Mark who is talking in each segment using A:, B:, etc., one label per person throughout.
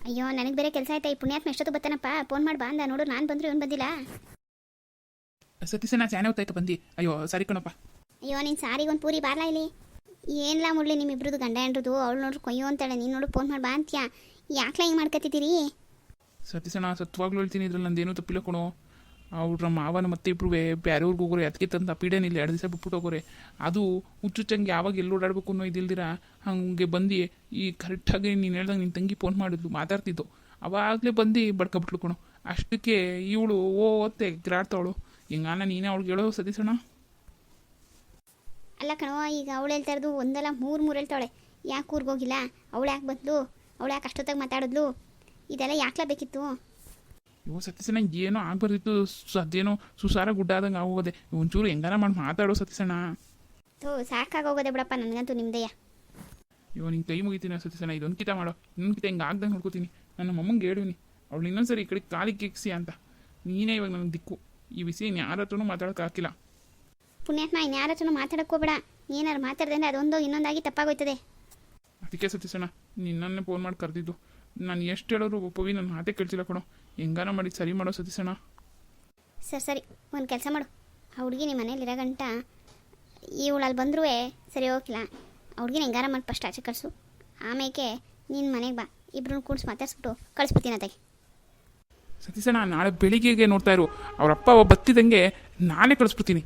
A: ಅಯ್ಯೋ ನನಗೆ ಬೇರೆ ಕೆಲಸ ಆಯ್ತಾ. ಈ ಪುಣ್ಯಾತ್ಮ ಎಷ್ಟೊತ್ತು ಬರ್ತಾನಪ್ಪ, ಫೋನ್ ಮಾಡಿ ಬಾ ಅಂದ. ನೋಡು ನಾನು ಬಂದ್ರು ಇವನು ಬಂದಿಲ್ಲ.
B: ಸತೀಶ ನಾ ಚಾನೆ ಹೊತ್ತಾಯ್ತು ಬಂದು. ಅಯ್ಯೋ ಸರಿ ಕಣಪ್ಪ.
A: ಅಯ್ಯೋ ನೀನು ಸಾರಿಗೆ ಒಂದು ಪೂರಿ ಬಾರ್ಲಾ ಇಲ್ಲಿ. ಏನಿಲ್ಲ ಮುಡ್ಲಿ ನಿಮ್ಮಿಬ್ರದ್ದು ಗಂಡ ಹೆಂಡ್ರದು. ಅವಳು ನೋಡ್ರು ಕೊಯ್ಯೋ ಅಂತಾಳೆ, ನೀನು ನೋಡು ಫೋನ್ ಮಾಡಿ ಬಾ ಅಂತ್ಯಾ. ಯಾಕ್ಲ ಹಿಂಗೆ ಮಾಡ್ಕೊತಿದ್ದೀರಿ?
B: ಸತೀಶ ನಾ ಸತ್ವಾಗ್ಲೂ ಹೇಳ್ತೀನಿ, ಇದ್ರಲ್ಲಿ ನಂದೇನೂ ತಪ್ಪಿಲ್ಲ ಕಣೋ. ಅವ್ರ ಮಾವನ ಮತ್ತೆ ಇಬ್ರು ಬೇರೆಯವ್ರಿಗೆ ಹೋಗೋರೆ, ಅದಕ್ಕೆ ತಂದು ಪೀಡೇನಿಲ್ಲ 2 ದಿವಸ ಬಿಟ್ಬಿಟ್ಟು ಹೋಗೋರೆ. ಅದು ಹುಚ್ಚುಚ್ಚಂಗೆ ಯಾವಾಗ ಎಲ್ಲಿ ಓಡಾಡಬೇಕು ಅನ್ನೋ ಇದಿಲ್ದಿರ ಹಂಗೆ ಬಂದು ಈ ಕರೆಕ್ಟಾಗಿ ನೀನು ಹೇಳ್ದಂಗೆ ನಿನ್ನ ತಂಗಿ ಫೋನ್ ಮಾಡಿದ್ಲು, ಮಾತಾಡ್ತಿದ್ದು. ಅವಾಗಲೇ ಬಂದು ಬಡ್ಕೊಬಿಟ್ಲು ಕಣೋ. ಅಷ್ಟಕ್ಕೆ ಇವಳು ಓತ್ತೆ ಗ್ರಾಡ್ತಾವಳು. ಹಿಂಗಾನ ನೀನೇ ಅವಳಿಗೆ ಹೇಳೋ ಸತೀಶಣ್ಣ.
A: ಅಲ್ಲ ಕಣೋ, ಈಗ ಅವಳು ಹೇಳ್ತಾ ಇರೋದು ಒಂದಲ್ಲ 3 ಹೇಳ್ತಾವಳೆ. ಯಾಕೆ ಊರಿಗೋಗಿಲ್ಲ, ಅವಳು ಯಾಕೆ ಬಂದ್ಲು, ಅವಳು ಯಾಕೆ ಅಷ್ಟೊತ್ತಾಗಿ ಮಾತಾಡಿದ್ಲು, ಇದೆಲ್ಲ ಯಾಕ್ಲ ಬೇಕಿತ್ತು?
B: ಇವ ಸತೀಶಣ್ಣ ಏನೋ ಆಗ್ಬಾರ್ದಿತ್ತು, ಅದೇನೋ ಸುಸಾರ ಗುಡ್ಡ ಆದಂಗೆ ಆಗೋದೆ. ಒಂಚೂರು ಹೆಂಗಾರ ಮಾಡಿ ಮಾತಾಡೋ ಸತೀಶಣ್ಣ.
A: ಸಾಕಾಗೋಗೋದೆ ಬಿಡಪ್ಪ ನನಗಂತೂ ನಿಮ್ದೆಯ.
B: ಇವ ನಿನ್ನ ಕೈ ಮುಗಿತೀನಿ ಸತೀಶಣ್ಣ, ಇದೊಂದು ಕಿತ ಮಾಡೋ. ಇನ್ನೊಂದು ಕಿತ ಹಿಂಗೆ ಆಗ್ದಂಗೆ ನೋಡ್ಕೋತೀನಿ. ನನ್ನ ಮಮ್ಮಂಗೆ ಹೇಳಿವ್ನಿ ಅವಳು ಇನ್ನೊಂದ್ಸರಿ ಈ ಕಡೆ ಕಾಲಿಗೆ ಕೆಕ್ಸಿ ಅಂತ. ನೀನೇ ಇವಾಗ ನನಗೆ ದಿಕ್ಕು. ಈ ವಿಷಯ ಯಾರ ಹತ್ರನೂ ಮಾತಾಡೋಕೆ ಹಾಕಿಲ್ಲ.
A: ಪುಣ್ಯಾತ್ಮ ಇನ್ಯಾರ ಹತ್ರನೂ ಮಾತಾಡೋಕ್ಕೋಬೇಡ. ಏನಾರು ಮಾತಾಡ್ದೆ ಅಂದರೆ ಅದೊಂದು ಇನ್ನೊಂದಾಗಿ ತಪ್ಪಾಗೋಯ್ತದೆ.
B: ಅದಕ್ಕೆ ಸತೀಶಣ್ಣ ನಿನ್ನನ್ನೇ ಫೋನ್ ಮಾಡಿ ಕರೆದಿದ್ದು. ನಾನು ಎಷ್ಟು ಹೇಳೋರು ಪವಿ ನನ್ನ ಮಾತೇ ಕೇಳ್ತಿಲ್ಲ ಕಣೋ. ಹೆಂಗಾರ ಮಾಡಿ ಸರಿ ಮಾಡೋ ಸತೀಶಣ್ಣ.
A: ಸರಿ ಒಂದು ಕೆಲಸ ಮಾಡು. ಆ ಹುಡುಗಿ ನಿಮ್ಮ ಮನೇಲಿ ಇರೋ ಗಂಟ ಇವಳು ಅಲ್ಲಿ ಬಂದರೂ ಸರಿ ಹೋಗಿಲ್ಲ. ಆ ಹುಡುಗಿನ ಹೆಂಗಾರ ಮಾಡಿ ಫಸ್ಟ್ ಆಚೆ ಕಳಿಸು. ಆಮೇಲೆ ನಿನ್ನ ಮನೆಗೆ ಬಾ, ಇಬ್ರನ್ನ ಕೂಡಿಸಿ ಮಾತಾಡ್ಸ್ಬಿಟ್ಟು ಕಳಿಸ್ಬಿಡ್ತೀನಿ ಅದಾಗೆ.
B: ಸತೀಶಣ್ಣ ನಾಳೆ ಬೆಳಿಗ್ಗೆಗೆ ನೋಡ್ತಾ ಇರು. ಅವರಪ್ಪ ಬತ್ತಿದಂಗೆ ನಾನೇ ಕಳಿಸ್ಬಿಡ್ತೀನಿ.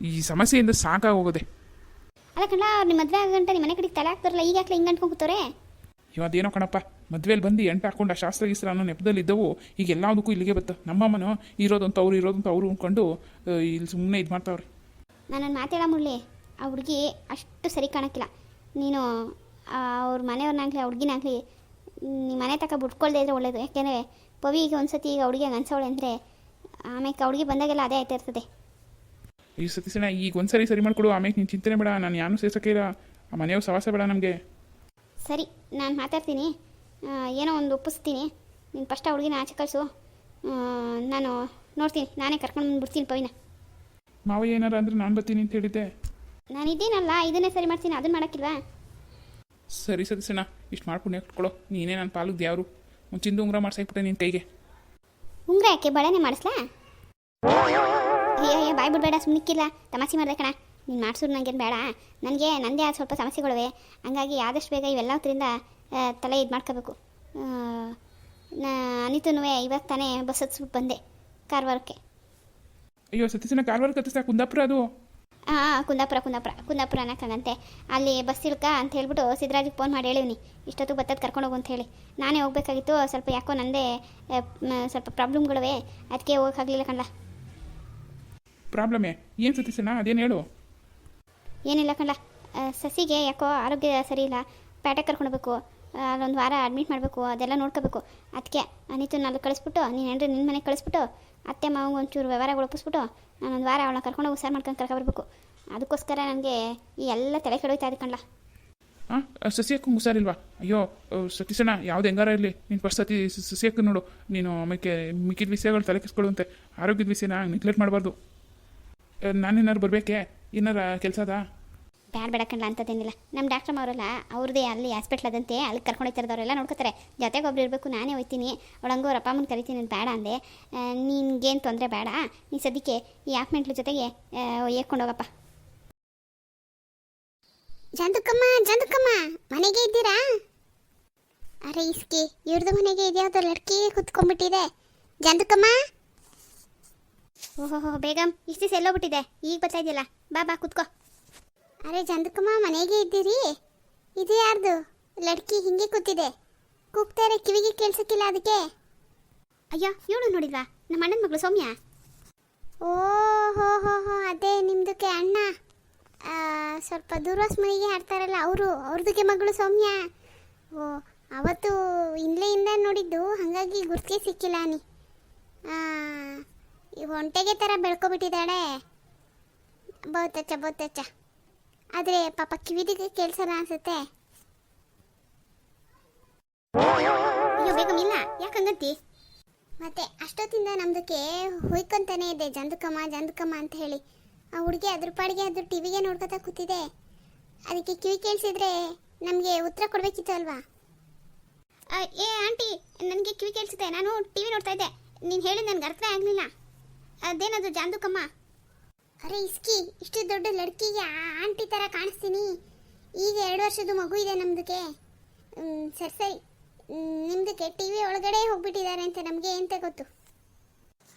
B: ಈ ಸಮಸ್ಯೆಯಿಂದ ಸಾಕಾಗೋಗೋದೆ.
A: ಅಲ್ಲ ಕಣ್ಣ, ಅವ್ರು ನಿಮ್ಮ ಮದುವೆ ಆಗಂಟ ನಿಮ್ಮ ಮನೆ ಕಡೆಗೆ ತಲೆ ಹಾಕ್ತಾರಲ್ಲ, ಈಗ ಯಾಕೆ ಹಿಂಗೆ ಅಂಟ್ಕೊಂಡು ಕೂತವ್ರೆ?
B: ಇವತ್ತೇನೋ ಕಣಪ್ಪ, ಮದುವೆಯಲ್ಲಿ ಬಂದು ಎಂಟು ಹಾಕೊಂಡು ಆ ಶಾಸ್ತ್ರ ಗೀಸ್ತ್ರ ಅನ್ನೋ ನೆಪದಲ್ಲಿ ಇದ್ದವು. ಈಗ ಎಲ್ಲದಕ್ಕೂ ಇಲ್ಲಿಗೆ ಬತ್ತ. ನಮ್ಮಮ್ಮನೋ ಇರೋದಂತ ಅವರು ಅಂದ್ಕೊಂಡು ಇಲ್ಲಿ ಸುಮ್ಮನೆ ಇದು ಮಾಡ್ತಾವ್ರಿ.
A: ನಾನೊಂದು ಮಾತೇಳ ಮುರಳಿ, ಆ ಹುಡುಗಿ ಅಷ್ಟು ಸರಿ ಕಾಣಕ್ಕಿಲ್ಲ. ನೀನು ಅವ್ರ ಮನೆಯವ್ರನ್ನಾಗಲಿ ಆ ಹುಡುಗಿನಾಗಲಿ ನಿಮ್ಮ ಮನೆ ತಕ ಬಿಟ್ಕೊಳ್ದೇ ಇದ್ರೆ ಒಳ್ಳೇದು. ಯಾಕೆಂದರೆ ಪವಿಗೆ ಒಂದು ಸತಿ ಈಗ ಹುಡುಗಿ ಹಂಗೆ ಅನ್ಸೋಳೆ ಅಂದರೆ ಆಮೇಲೆ ಆ ಹುಡುಗಿ ಬಂದಾಗೆಲ್ಲ ಅದೇ ಆಯ್ತಾ ಇರ್ತದೆ.
B: ಈ ಸತೀಶಣ್ಣ ಈಗ ಒಂದ್ಸರಿ ಸರಿ ಮಾಡಿಕೊಡು. ಆಮೇಲೆ ನೀನು ಚಿಂತನೆ ಬೇಡ. ನಾನು ಯಾನು ಸೇರ್ಸೋಕೆ ಇಲ್ಲ. ಆ ಮನೆಯವ್ರು ಸವಾಸ ಬೇಡ ನಮಗೆ.
A: ಸರಿ ನಾನು ಮಾತಾಡ್ತೀನಿ, ಏನೋ ಒಂದು ಒಪ್ಪಿಸ್ತೀನಿ. ನೀನು ಫಸ್ಟ್ ಆ ಹುಡುಗಿನ ಆಚೆ ಕಳಿಸು, ನಾನು ನೋಡ್ತೀನಿ. ನಾನೇ ಕರ್ಕೊಂಡು ಬಂದುಬಿಡ್ತೀನಿ ಪವಿನ.
B: ಮಾವ ಏನಾರ ಅಂದರೆ ನಾನು ಬರ್ತೀನಿ ಅಂತ ಹೇಳಿದ್ದೆ.
A: ನಾನು ಇದ್ದೀನಲ್ಲ, ಇದನ್ನೇ ಸರಿ ಮಾಡ್ತೀನಿ. ಅದನ್ನು ಮಾಡೋಕ್ಕಿಲ್ವಾ?
B: ಸರಿ ಸತೀಶಣ್ಣ ಇಷ್ಟು ಮಾಡ್ಕೊಂಡು ಕೊಟ್ಕೊಳ್ಳೋ. ನೀನೇ ನನ್ನ ಪಾಲುದು ಯಾರು ಒಂದು ಚಿಂದು ಉಂಗ್ರ ಮಾಡ್ಸಾಕ್ಬಿಟ್ಟೆ ನಿನ್ನ ಕೈಗೆ.
A: ಉಂಗ್ರ ಯಾಕೆ, ಬಳೆನೇ ಮಾಡಿಸ್ಲಾ? ಅಯ್ಯೋ ಬಾಯ್ ಬಿಡಬೇಡ, ಸುಮ್ಮನಿಕ್ಕಿಲ್ಲ. ತಮಾಷೆ ಮಾಡಿದೆ ಕಣ. ನೀನು ಮಾಡಿಸೋದು ನನಗೇನು ಬೇಡ. ನನಗೆ ನನ್ನದೇ ಆದ ಸ್ವಲ್ಪ ಸಮಸ್ಯೆಗಳಿವೆ. ಹಂಗಾಗಿ ಆದಷ್ಟು ಬೇಗ ಇವೆಲ್ಲದರಿಂದ ತಲೆ ಇದು ಮಾಡ್ಕೋಬೇಕು. ಅನಿತನೂ ಇವಾಗ ತಾನೇ ಬಸ್ ಹತ್ಸ್ಬಿಟ್ಟು ಬಂದೆ ಕಾರವಾರಕ್ಕೆ.
B: ಅಯ್ಯೋ ಸತೀಶಣ್ಣ ಕಾರವಾರ ಕತ್ತಿಸ್ತಾ ಕುಂದಾಪುರ ಅದು?
A: ಹಾಂ ಕುಂದಾಪುರ ಅನ್ನಕ್ಕಂತೆ. ಅಲ್ಲಿ ಬಸ್ ಇಳ್ಕ ಅಂತ ಹೇಳ್ಬಿಟ್ಟು ಸಿದ್ದರಾಜಿಗೆ ಫೋನ್ ಮಾಡಿ ಹೇಳಿವ್ನಿ, ಇಷ್ಟೊತ್ತು ಬತ್ತದ ಕರ್ಕೊಂಡೋಗು ಅಂತ ಹೇಳಿ. ನಾನೇ ಹೋಗ್ಬೇಕಾಗಿತ್ತು. ಸ್ವಲ್ಪ ಯಾಕೋ ನನ್ನದೇ ಸ್ವಲ್ಪ ಪ್ರಾಬ್ಲಮ್ಗಳಿವೆ, ಅದಕ್ಕೆ ಹೋಗೋಕ್ಕಾಗಲಿಲ್ಲ ಕಣ್ಣ.
B: ಪ್ರಾಬ್ಲಮ್ಮೇ ಏನು ಸತೀಶಣ್ಣ? ಅದೇನು ಹೇಳು.
A: ಏನಿಲ್ಲ ಕಣ್ಣ, ಸಸಿಗೆ ಯಾಕೋ ಆರೋಗ್ಯ ಸರಿ ಇಲ್ಲ. ಪೇಟೆಗೆ ಕರ್ಕೊಂಡೋಗ್ಬೇಕು, ಅಲ್ಲೊಂದು ವಾರ ಅಡ್ಮಿಟ್ ಮಾಡಬೇಕು, ಅದೆಲ್ಲ ನೋಡ್ಕೋಬೇಕು. ಅದಕ್ಕೆ ಅನಿತು ಅಲ್ಲಿ ಕಳಿಸ್ಬಿಟ್ಟು ನೀನು ಅಂದರೆ ನಿನ್ನ ಮನೆಗೆ ಕಳಿಸ್ಬಿಟ್ಟು ಅತ್ತೆ ಮಾವಂಗೆ ಒಂಚೂರು ವ್ಯವಹಾರಗಳು ಒಪ್ಪಿಸ್ಬಿಟ್ಟು ನಾನೊಂದು ವಾರ ಅವಳನ್ನ ಕರ್ಕೊಂಡೋಗಿ ಹುಷಾರು ಮಾಡ್ಕೊಂಡು ಕರ್ಕೊಬರ್ಬೇಕು. ಅದಕ್ಕೋಸ್ಕರ ನನಗೆ ಈ ಎಲ್ಲ ತಲೆ ಕೆಡೋಯ್ತಾ ಇದೆ ಕಣ್ಣ.
B: ಹಾಂ ಸಸಿಯಕ್ಕೂ ಹುಷಾರಿಲ್ವಾ? ಅಯ್ಯೋ ಸತೀಶಣ್ಣ ಯಾವ್ದು ಹೆಂಗಾರ ಇರಲಿ, ನೀನು ಫಸ್ಟ್ ಸತಿ ಸಸಿಯಕ್ಕೆ ನೋಡು. ನೀನು ಆಮೇಲೆ ಮಿಕ್ಕಿದ ವಿಷಯಗಳು ತಲೆ ಕೆಸ್ಕೊಳ್ಳುವಂತೆ. ಆರೋಗ್ಯದ ವಿಷಯನ ನೆಗ್ಲೆಕ್ಟ್ ಮಾಡಬಾರ್ದು. ನಾನೇನಾರು ಬರಬೇಕೆ? ಏನಾರ ಕೆಲಸ ಅದಾ?
A: ಬೇಡ ಕಣ್ಣ, ಅಂಥದ್ದೇನಿಲ್ಲ. ನಮ್ಮ ಡಾಕ್ಟ್ರಮ್ಮ ಅವರಲ್ಲ, ಅವ್ರದ್ದೇ ಅಲ್ಲಿ ಹಾಸ್ಪಿಟ್ಲ್ ಅದಂತೆ, ಅಲ್ಲಿ ಕರ್ಕೊಂಡು ಹೋಗ್ತಿರೋದವರೆಲ್ಲ ನೋಡ್ಕೋತಾರೆ. ಜೊತೆಗೆ ಒಬ್ರು ಇರಬೇಕು. ನಾನೇ ಹೋಗ್ತೀನಿ. ಅವಳಂಗೂ ಅವ್ರ ಅಪ್ಪ ಅಮ್ಮನ ಕರಿತೀನಿ ಅಂತ ಬೇಡ ಅಂದೆ. ನಿನ್ಗೇನು ತೊಂದರೆ ಬೇಡ. ನೀನು ಸದ್ಯಕ್ಕೆ ಈ ಆಪ್ಮೆಂಟ್ಲ ಜೊತೆಗೆ ಏರ್ಕೊಂಡೋಗಪ್ಪ. ಜಂದುಕಮ್ಮ ಮನೆಗೆ ಇದ್ದೀರಾ? ಅರೆ ಇಸ್ಕಿ ಇವ್ರದ್ದು ಮನೆಗೆ ಇದ್ಯಾವುದೋ ಲಡ್ಕಿ ಕುತ್ಕೊಂಡ್ಬಿಟ್ಟಿದೆ. ಜಂದುಕಮ್ಮ, ಓಹೋ ಬೇಗಮ್, ಇಷ್ಟು ದಿವಸ ಎಲ್ಲೋಗ್ಬಿಟ್ಟಿದೆ, ಈಗ ಬರ್ತಾ ಇದೆಯಲ್ಲ. ಬಾ ಕುತ್ಕೋ. ಅರೆ ಜಂದುಕಮ್ಮ ಮನೆಗೆ ಇದ್ದೀರಿ? ಇದು ಯಾರ್ದು ಲಡ್ಕಿ ಹಿಂಗೆ ಕೂತಿದೆ? ಕೂಗ್ತಾರೆ, ಕಿವಿಗೆ ಕೇಳಿಸಕ್ಕಿಲ್ಲ ಅದಕ್ಕೆ. ಅಯ್ಯೋ ಇವಳು ನೋಡಿಲ್ವಾ, ನಮ್ಮ ಅಣ್ಣನ ಮಗಳು ಸೌಮ್ಯ. ಓ ಹೋ ಅದೇ ನಿಮ್ದಕ್ಕೆ ಅಣ್ಣ. ಸ್ವಲ್ಪ ದೂರ್ವಾಸ ಮನೆಗೆ ಆಡ್ತಾರಲ್ಲ ಅವ್ರದಕ್ಕೆ ಮಗಳು ಸೌಮ್ಯ. ಓ ಅವತ್ತು ಇಂದ ನೋಡಿದ್ದು, ಹಾಗಾಗಿ ಗುರ್ತಿಗೆ ಸಿಕ್ಕಿಲ್ಲ ನೀ. ಒಂಟೆಗೆ ಥರ ಬೆಳ್ಕೊಬಿಟ್ಟಿದ್ದಾಳೆ. ಬಹುತಚ್ಚ ಆದರೆ ಪಾಪ ಕಿವಿದಿಗೆ ಕೇಳಿಸಲ್ಲ ಅನ್ಸುತ್ತೆ. ಅಯ್ಯೋ ಬೇಗಮ್ ಇಲ್ಲ, ಯಾಕಂಗಂತಿ? ಮತ್ತೆ ಅಷ್ಟೊತ್ತಿಂದ ನಮ್ದಕ್ಕೆ ಹೊಯ್ಕೊಂತಾನೆ ಇದೆ ಜಂದುಕಮ್ಮ ಅಂತ ಹೇಳಿ. ಆ ಹುಡುಗಿ ಅದ್ರ ಪಾಡಿಗೆ ಅದ್ರ ಟಿವಿಗೆ ನೋಡ್ಕೊತಾ ಕೂತಿದೆ. ಅದಕ್ಕೆ ಕಿವಿ ಕೇಳಿಸಿದ್ರೆ ನಮಗೆ ಉತ್ತರ ಕೊಡಬೇಕಿತ್ತು ಅಲ್ವಾ? ಏ ಆಂಟಿ, ನನಗೆ ಕಿವಿ ಕೇಳಿಸುತ್ತೆ. ನಾನು ಟಿ ವಿ ನೋಡ್ತಾ ಇದ್ದೆ. ನೀನು ಹೇಳಿ ನನಗೆ ಅರ್ಥ ಆಗಲಿಲ್ಲ. ಅದೇನದು ಜಾಂದುಕಮ್ಮ? ಅರೆ ಇಸ್ಕಿ, ಇಷ್ಟು ದೊಡ್ಡ ಲಡ್ಕಿಗೆ ಆಂಟಿ ಥರ ಕಾಣಿಸ್ತೀನಿ. ಈಗ 2 ವರ್ಷದ ಮಗು ಇದೆ ನಮ್ದಕ್ಕೆ. ಸರಿ ಸರಿ, ನಿಮ್ದಕ್ಕೆ ಟಿ ವಿ ಒಳಗಡೆ ಹೋಗ್ಬಿಟ್ಟಿದ್ದಾರೆ ಅಂತ ನಮಗೆ ಎಂತ ಗೊತ್ತು?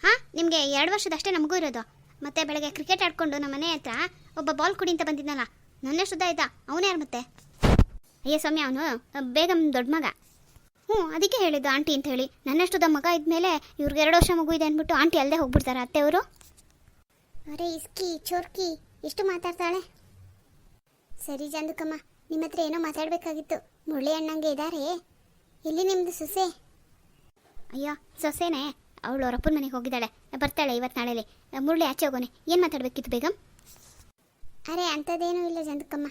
A: ಹಾಂ, ನಿಮಗೆ 2 ವರ್ಷದಷ್ಟೇ ನಮಗೂ ಇರೋದು. ಮತ್ತೆ ಬೆಳಗ್ಗೆ ಕ್ರಿಕೆಟ್ ಆಡ್ಕೊಂಡು ನಮ್ಮ ಮನೆ ಹತ್ರ ಒಬ್ಬ ಬಾಲ್ ಕುಡಿ ಅಂತ ಬಂದಿದ್ನಲ್ಲ, ನನ್ನೇ ಶುದ್ಧ ಆಯ್ತಾ? ಅವನೇ ಯಾರು ಮತ್ತೆ? ಅಯ್ಯೋ ಸೌಮ್ಯ, ಅವನು ಬೇಗಮ್ ದೊಡ್ಡ ಮಗ. ಅದಕ್ಕೆ ಹೇಳಿದ್ದು ಆಂಟಿ ಅಂತ ಹೇಳಿ. ನನ್ನಷ್ಟು ದೊಡ್ಡ ಮಗ ಇದ್ಮೇಲೆ ಇವ್ರಿಗೆ 2 ವರ್ಷ ಮಗು ಇದೆ ಅಂದ್ಬಿಟ್ಟು ಆಂಟಿ ಅಲ್ಲದೆ ಹೋಗ್ಬಿಡ್ತಾರೆ ಅತ್ತೆಯವರು. ಅರೆ ಇಸ್ಕಿ ಚೋರ್ಕಿ, ಎಷ್ಟು ಮಾತಾಡ್ತಾಳೆ. ಸರಿ ಜಾಂದುಕಮ್ಮ, ನಿಮ್ಮ ಹತ್ರ ಏನೋ ಮಾತಾಡಬೇಕಾಗಿತ್ತು. ಮುರಳಿ ಅಣ್ಣಂಗೆ ಇದ್ದಾರೆ. ಎಲ್ಲಿ ನಿಮ್ಮದು ಸೊಸೆ? ಅಯ್ಯೋ ಸೊಸೆನೇ, ಅವಳು ಅವ್ರ ಅಪ್ಪನ ಮನೆಗೆ ಹೋಗಿದ್ದಾಳೆ, ಬರ್ತಾಳೆ ಇವತ್ತು ನಾಳೆಲಿ. ಮುರಳಿ ಆಚೆ ಹೋಗೋನೆ. ಏನು ಮಾತಾಡಬೇಕಿತ್ತು ಬೇಗಮ್? ಅರೆ ಅಂಥದ್ದೇನೂ ಇಲ್ಲ ಜಾಂದುಕಮ್ಮ,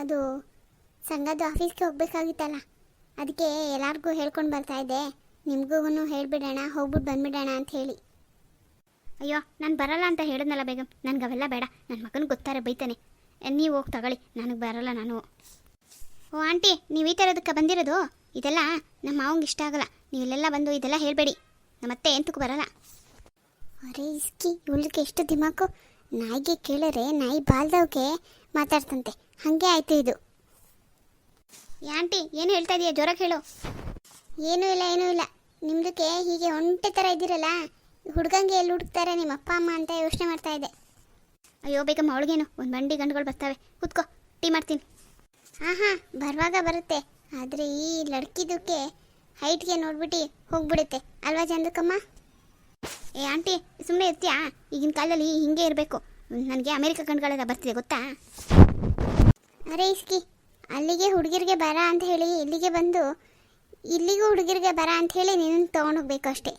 A: ಅದು ಸಂಘದ ಆಫೀಸ್ಗೆ ಹೋಗ್ಬೇಕಾಗಿತ್ತಲ್ಲ, ಅದಕ್ಕೆ ಎಲ್ಲರಿಗೂ ಹೇಳ್ಕೊಂಡು ಬರ್ತಾ ಇದ್ದೆ. ನಿಮಗೂ ಹೇಳಿಬಿಡೋಣ, ಹೋಗ್ಬಿಟ್ಟು ಬಂದುಬಿಡೋಣ ಅಂತ ಹೇಳಿ. ಅಯ್ಯೋ ನಾನು ಬರಲ್ಲ ಅಂತ ಹೇಳಿದ್ನಲ್ಲ ಬೇಗಮ್, ನನಗೆ ಅವೆಲ್ಲ ಬೇಡ. ನನ್ನ ಮಗನಿಗೆ ಗೊತ್ತಾರೆ ಬೈತಾನೆ. ನೀವು ಹೋಗಿ ತಗೊಳ್ಳಿ, ನನಗೆ ಬರಲ್ಲ ನಾನು. ಓ ಆಂಟಿ, ನೀವು ಈ ಥರದಕ್ಕೆ ಬಂದಿರೋದು? ಇದೆಲ್ಲ ನಮ್ಮ ಮಾವಂಗೆ ಇಷ್ಟ ಆಗಲ್ಲ. ನೀವು ಇಲ್ಲೆಲ್ಲ ಬಂದು ಇದೆಲ್ಲ ಹೇಳಬೇಡಿ, ನಮ್ಮತ್ತೆ ಎಂತಕ್ಕೂ ಬರಲ್ಲ. ಅರೆ ಇಸ್ಕಿ, ಇವಳಿಗೆ ಎಷ್ಟು ದಿಮಾಕು. ನಾಯಿಗೆ ಕೇಳಿದ್ರೆ ನಾಯಿ ಬಾಲ್ದವ್ಗೆ ಮಾತಾಡ್ತಂತೆ, ಹಾಗೆ ಆಯಿತು ಇದು. ಆಂಟಿ ಏನು ಹೇಳ್ತಾ ಇದೀಯ? ಜೋರಾಗಿ ಹೇಳು. ಏನೂ ಇಲ್ಲ. ನಿಮ್ದಕ್ಕೆ ಹೀಗೆ ಒಂಟೆ ಥರ ಇದ್ದೀರಲ್ಲ, ಹುಡುಗಂಗೆ ಎಲ್ಲಿ ಹುಡುಕ್ತಾರೆ ನಿಮ್ಮ ಅಪ್ಪ ಅಮ್ಮ ಅಂತ ಯೋಚನೆ ಮಾಡ್ತಾ ಇದ್ದೆ. ಅಯ್ಯೋ ಬೇಗಮ್ಮ, ಅವಳಿಗೇನು ಒಂದು ಬಂಡಿ ಗಂಡುಗಳು ಬರ್ತವೆ, ಕೂತ್ಕೋ, ಟೀ ಮಾಡ್ತೀನಿ. ಹಾಂ ಬರುವಾಗ ಬರುತ್ತೆ, ಆದರೆ ಈ ಲಡ್ಕಿದಕ್ಕೆ ಹೈಟ್ಗೆ ನೋಡ್ಬಿಟ್ಟು ಹೋಗ್ಬಿಡುತ್ತೆ ಅಲ್ವಾ ಜಾಂದುಕಮ್ಮ? ಏ ಆಂಟಿ ಸುಮ್ಮನೆ ಇರ್ತೀಯಾ? ಈಗಿನ ಕಾಲದಲ್ಲಿ ಹಿಂಗೆ ಇರಬೇಕು. ನನಗೆ ಅಮೇರಿಕ ಗಂಡುಗಳೆಲ್ಲ ಬರ್ತಿದೆ ಗೊತ್ತಾ? ಅರೆ ಇಸ್ಕಿ, ಅಲ್ಲಿಗೆ ಹುಡುಗಿರಿಗೆ ಬರ ಅಂತ ಹೇಳಿ ಇಲ್ಲಿಗೆ ಬಂದು ಇಲ್ಲಿಗೂ ಹುಡುಗಿರಿಗೆ ಬರ ಅಂತ ಹೇಳಿ ನೀನು ತೊಗೊಂಡೋಗ್ಬೇಕು ಅಷ್ಟೇ.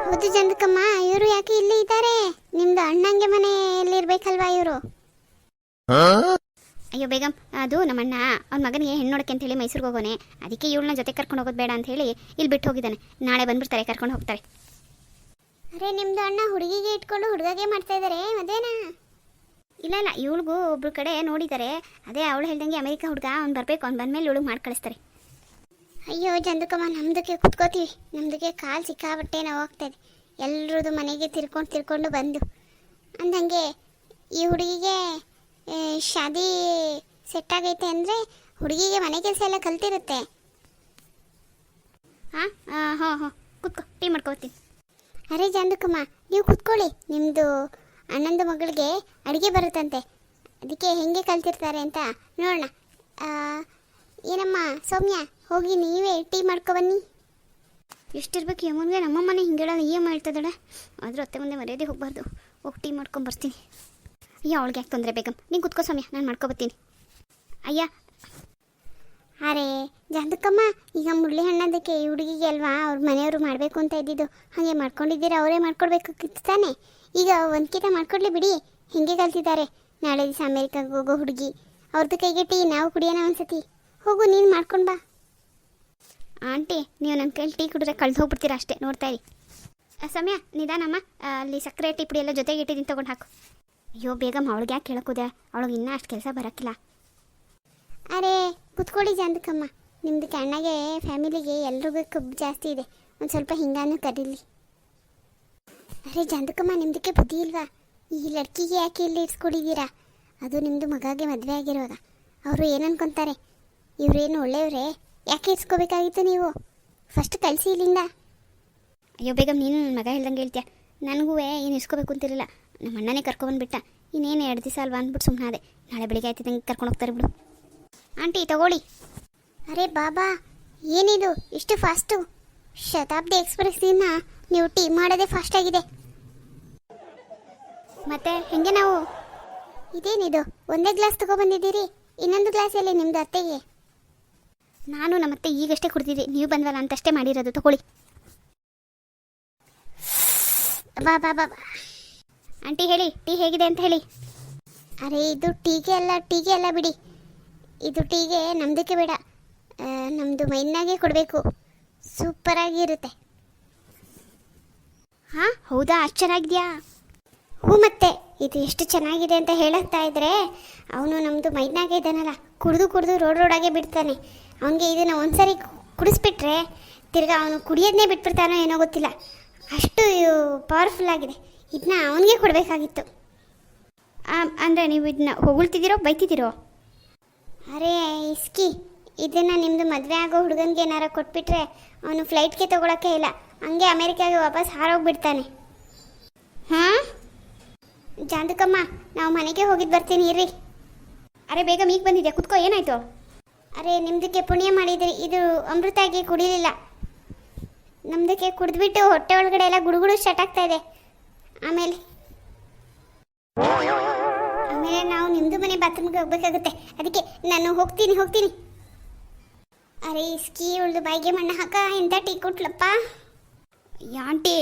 A: ಹೌದು ಜಾಂದುಕಮ್ಮ, ಇವರು ಯಾಕೆ ಇಲ್ಲಿ ಇದ್ದಾರೆ? ನಿಮ್ದು ಅಣ್ಣಂಗೆ ಮನೆಯಲ್ಲಿ ಇರ್ಬೇಕಲ್ವಾ ಇವರು? ಅಯ್ಯೋ ಬೇಗಮ್, ಅದು ನಮ್ಮಣ್ಣ ಅವ್ನ ಮಗನಿಗೆ ಹೆಣ್ಣು ನೋಡಕ್ಕೆ ಅಂತ ಹೇಳಿ ಮೈಸೂರಿಗೆ ಹೋಗೋನೆ. ಅದಕ್ಕೆ ಇವಳನ್ನ ಜೊತೆ ಕರ್ಕೊಂಡು ಹೋಗೋದು ಬೇಡ ಅಂತ ಹೇಳಿ ಇಲ್ಲಿ ಬಿಟ್ಟು ಹೋಗಿದ್ದಾನೆ. ನಾಳೆ ಬಂದ್ಬಿಡ್ತಾರೆ, ಕರ್ಕೊಂಡು ಹೋಗ್ತಾರೆ. ಅರೆ ನಿಮ್ದು ಅಣ್ಣ ಹುಡುಗಿಗೆ ಇಟ್ಕೊಂಡು ಹುಡುಗಗೆ ಮಾಡ್ತಾ ಇದ್ದಾರೆ ಮದೇನಾ? ಇಲ್ಲ ಇವಳಿಗೂ ಒಬ್ರು ಕಡೆ ನೋಡಿದ್ದಾರೆ. ಅದೇ ಅವಳು ಹೇಳ್ದಂಗೆ ಅಮೆರಿಕ ಹುಡುಗ ಅವ್ನು ಬರಬೇಕು, ಅವ್ನು ಬಂದಮೇಲೆ ಇವಳು ಮಾಡಿ ಕಳಿಸ್ತಾರೆ. ಅಯ್ಯೋ ಜಾಂದುಕಮ್ಮ, ನಮ್ದಕ್ಕೆ ಕುತ್ಕೋತೀವಿ. ನಮ್ದಕ್ಕೆ ಕಾಲು ಸಿಕ್ಕಾಬಟ್ಟೆ ನಾವು ಹೋಗ್ತಾಯಿದೆ. ಎಲ್ಲರದು ಮನೆಗೆ ತಿರ್ಕೊಂಡು ಬಂದು ಅಂದಂಗೆ ಈ ಹುಡುಗಿಗೆ ಶಾದಿ ಸೆಟ್ ಆಗೈತೆ ಅಂದರೆ ಹುಡುಗಿಗೆ ಮನೆ ಕೆಲಸ ಎಲ್ಲ ಕಲ್ತಿರುತ್ತೆ. ಹಾಂ ಕುತ್ಕೋ, ಟೀ ಮಾಡ್ಕೊತೀನಿ. ಅರೆ ಜಾಂದುಕಮ್ಮ, ನೀವು ಕುತ್ಕೊಳ್ಳಿ. ನಿಮ್ಮದು ಅಣ್ಣಂದು ಮಗಳಿಗೆ ಅಡುಗೆ ಬರುತ್ತಂತೆ, ಅದಕ್ಕೆ ಹೆಂಗೆ ಕಲ್ತಿರ್ತಾರೆ ಅಂತ ನೋಡೋಣ. ಏನಮ್ಮ ಸೌಮ್ಯ, ಹೋಗಿ ನೀವೇ ಟೀ ಮಾಡ್ಕೊಬನ್ನಿ. ಎಷ್ಟಿರ್ಬೇಕು ಯಮನ್ಗೆ, ನಮ್ಮಮ್ಮನೇ ಹಿಂಗೇಳೋದು ಈ ಅಮ್ಮ ಹೇಳ್ತದಳ. ಆದರೂ ಅತ್ತೆ ಮುಂದೆ ಮರ್ಯಾದೆ ಹೋಗಬಾರ್ದು. ಹೋಗಿ ಟೀ ಮಾಡ್ಕೊಂಬರ್ತೀನಿ. ಅಯ್ಯ ಅವಳಿಗೆ ಯಾಕೆ ತೊಂದರೆ ಬೇಗಮ್, ನೀನು ಕುತ್ಕೋ ಸೌಮ್ಯ, ನಾನು ಮಾಡ್ಕೊಬತ್ತೀನಿ. ಅಯ್ಯ ಅರೆ ಜಾಂದುಕಮ್ಮ, ಈಗ ಮುರಳಿ ಹಣ್ಣದಕ್ಕೆ ಈ ಹುಡುಗಿಗೆ ಅಲ್ವಾ ಅವ್ರ ಮನೆಯವರು ಮಾಡಬೇಕು ಅಂತ ಇದ್ದಿದ್ದು, ಹಾಗೆ ಮಾಡ್ಕೊಂಡಿದ್ದೀರಾ? ಅವರೇ ಮಾಡ್ಕೊಡ್ಬೇಕಿತ್ತು ತಾನೆ. ಈಗ ಒಂದ್ಕಿತ ಮಾಡ್ಕೊಡ್ಲಿ ಬಿಡಿ. ಹೆಂಗೆ ಕಲ್ತಿದ್ದಾರೆ. ನಾಳೆ ದಿವಸ ಅಮೇರಿಕಾಗೆ ಹೋಗೋ ಹುಡುಗಿ, ಅವ್ರದ್ದು ಕೈಗೆ ಟೀ ನಾವು ಕುಡಿಯೋಣ ಒಂದ್ಸತಿ. ಹೋಗು, ನೀನು ಮಾಡ್ಕೊಂಡು ಬಾ. ಆಂಟಿ, ನೀವು ನನ್ನ ಕೈಲಿ ಟೀ ಕುಡಿದ್ರೆ ಕಳೆದು ಹೋಗ್ಬಿಡ್ತೀರಾ ಅಷ್ಟೇ, ನೋಡ್ತಾ ಇರಿ. ಸಮಯ ನಿಧಾನಮ್ಮ, ಅಲ್ಲಿ ಸಕ್ಕರೆ ಟೀ ಪುಡಿ ಎಲ್ಲ ಜೊತೆಗೆ ಇಟ್ಟಿದ್ದೀನಿ, ತೊಗೊಂಡು ಹಾಕು. ಅಯ್ಯೋ ಬೇಗಮ್ಮ, ಅವಳಿಗೆ ಯಾಕೆ ಕೇಳೋಕೋದೆ? ಅವಳಿಗೆ ಇನ್ನೂ ಅಷ್ಟು ಕೆಲಸ ಬರೋಕ್ಕಿಲ್ಲ. ಅರೆ ಕುತ್ಕೊಳ್ಳಿ ಜಾಂದುಕಮ್ಮ, ನಿಮ್ಮದು ಕಣ್ಣಗೆ ಫ್ಯಾಮಿಲಿಗೆ ಎಲ್ರಿಗೂ ಕೊಬ್ಬು ಜಾಸ್ತಿ ಇದೆ, ಒಂದು ಸ್ವಲ್ಪ ಹಿಂಗಾನು ಕರೀಲಿ. ಅರೆ ಜಾಂದುಕಮ್ಮ, ನಿಮ್ಮದಕ್ಕೆ ಬುದ್ಧಿ ಇಲ್ವಾ? ಈ ಲಡ್ಕಿಗೆ ಯಾಕೆ ಇಲ್ಲಿ ಇರಿಸ್ಕೊಂಡಿದ್ದೀರಾ? ಅದು ನಿಮ್ಮದು ಮಗಗೆ ಮದುವೆ ಆಗಿರುವಾಗ ಅವರು ಏನು ಅನ್ಕೊತಾರೆ? ಇವರೇನು ಒಳ್ಳೆಯವರೇ? ಯಾಕೆ ಇರಿಸ್ಕೋಬೇಕಾಗಿತ್ತು ನೀವು? ಫಸ್ಟ್ ಕಳಿಸಿ ಇಲ್ಲಿಂದ. ಅಯ್ಯೋ ಬೇಗಮ್, ನೀನು ನನ್ನ ಮಗ ಹೇಳ್ದಂಗೆ ಹೇಳ್ತೀಯ. ನನಗೂ ಏನು ಇಸ್ಕೋಬೇಕು ಅಂತಿರಲಿಲ್ಲ. ನಮ್ಮ ಅಣ್ಣನೇ ಕರ್ಕೊಬಂದ್ಬಿಟ್ಟ. ಇನ್ನೇನು 2 ದಿವಸ ಅಲ್ವಾ ಅಂದ್ಬಿಟ್ಟು ಸುಮ್ಮನೆ ಅದೇ. ನಾಳೆ ಬೆಳಿಗ್ಗೆ ಆಯ್ತಿದ್ದಂಗೆ ಕರ್ಕೊಂಡು ಹೋಗ್ತಾರೆ ಬಿಡು. ಆಂಟಿ ತಗೊಳ್ಳಿ. ಅರೆ ಬಾಬಾ, ಏನಿದು ಇಷ್ಟು ಫಾಸ್ಟು? ಶತಾಬ್ದಿ ಎಕ್ಸ್ಪ್ರೆಸ್ನಿಂದ ನೀವು ಟೀ ಮಾಡೋದೇ ಫಾಸ್ಟ್ ಆಗಿದೆ. ಮತ್ತೆ ಹೆಂಗೆ ನಾವು? ಇದೇನಿದು, ಒಂದೇ ಗ್ಲಾಸ್ ತಗೊಬಂದಿದ್ದೀರಿ, ಇನ್ನೊಂದು ಗ್ಲಾಸ್ ಎಲ್ಲಿ ನಿಮ್ಮದು ಅತ್ತೆಗೆ? ನಾನು ನಮ್ಮತ್ತೆ ಈಗಷ್ಟೇ ಕುಡ್ದಿದ್ದೆ, ನೀವು ಬಂದ್ವಲ್ಲ ಅಂತಷ್ಟೇ ಮಾಡಿರೋದು, ತಗೊಳ್ಳಿ. ಬಾ ಬಾ ಬಾ. ಆಂಟಿ ಹೇಳಿ, ಟೀ ಹೇಗಿದೆ ಅಂತ ಹೇಳಿ. ಅರೆ ಇದು ಟೀಗೆ ಅಲ್ಲ ಬಿಡಿ. ಇದು ಟೀಗೆ ನಮ್ಮದಕ್ಕೆ ಬೇಡ, ನಮ್ಮದು ಮೈನಾಗೆ ಕೊಡಬೇಕು. ಸೂಪರಾಗಿರುತ್ತೆ. ಹಾಂ ಹೌದಾ, ಅಷ್ಟು ಚೆನ್ನಾಗಿದೆಯಾ? ಹ್ಞೂ ಮತ್ತೆ ಇದು ಎಷ್ಟು ಚೆನ್ನಾಗಿದೆ ಅಂತ ಹೇಳುತ್ತಾ ಇದ್ರೆ, ಅವನು ನಮ್ಮದು ಮೈನಾಗೆ ಇದ್ದಾನಲ್ಲ, ಕುಡಿದು ರೋಡಾಗೆ ಬಿಡ್ತಾನೆ. ಅವನಿಗೆ ಇದನ್ನು ಒಂದ್ಸರಿ ಕುಡಿಸ್ಬಿಟ್ರೆ ತಿರ್ಗಾ ಅವನು ಕುಡಿಯೋದನ್ನೇ ಬಿಟ್ಬಿಡ್ತಾನೋ ಏನೋ ಗೊತ್ತಿಲ್ಲ, ಅಷ್ಟು ಪವರ್ಫುಲ್ ಆಗಿದೆ. ಇದನ್ನ ಅವನಿಗೆ ಕೊಡಬೇಕಾಗಿತ್ತು.
C: ಅಂದರೆ ನೀವು ಇದನ್ನ ಹೊಗಳ್ತಿದ್ದೀರೋ ಬೈತಿದ್ದೀರೋ?
A: ಅರೆ ಇಸ್ಕಿ, ಇದನ್ನು ನಿಮ್ಮದು ಮದುವೆ ಆಗೋ ಹುಡುಗನಿಗೆ ಏನಾರ ಕೊಟ್ಬಿಟ್ರೆ ಅವನು ಫ್ಲೈಟ್ಗೆ ತೊಗೊಳಕ್ಕೆ ಇಲ್ಲ, ಹಂಗೆ ಅಮೇರಿಕಾಗೆ ವಾಪಸ್ ಹಾರೋಗ್ಬಿಡ್ತಾನೆ.
C: ಹಾಂ,
A: ಜಾಂತಕಮ್ಮ, ನಾವು ಮನೆಗೆ ಹೋಗಿದ್ದು ಬರ್ತೀನಿ ಇರ್ರಿ.
C: ಅರೆ ಬೇಗ ಈಗ ಬಂದಿದ್ಯಾ, ಕುತ್ಕೋ, ಏನಾಯಿತು?
A: ಅರೆ ನಿಮ್ದಕ್ಕೆ ಪುಣ್ಯ ಮಾಡಿದ್ರಿ, ಇದು ಅಮೃತಾಗಿ ಕುಡಿಲಿಲ್ಲ. ನಮ್ದಕ್ಕೆ ಕುಡಿದ್ಬಿಟ್ಟು ಹೊಟ್ಟೆ ಒಳಗಡೆ ಎಲ್ಲ ಗುಡುಗುಡು ಸ್ಟಾರ್ಟ್ ಆಗ್ತಾ ಇದೆ. ಆಮೇಲೆ ನಾವು ನಿಮ್ಮದು ಮನೆ ಬಾತ್ರೂಮ್ಗೆ ಹೋಗ್ಬೇಕಾಗುತ್ತೆ, ಅದಕ್ಕೆ ನಾನು ಹೋಗ್ತೀನಿ. ಅರೆ ಇಸ್ಕಿ ಉಳ್ದು ಬಾಯಿಗೆ ಮಣ್ಣು ಹಾಕ, ಎಂಥ ಟೀ ಕೊಟ್ಲಪ್ಪ.
C: ಆಂಟಿ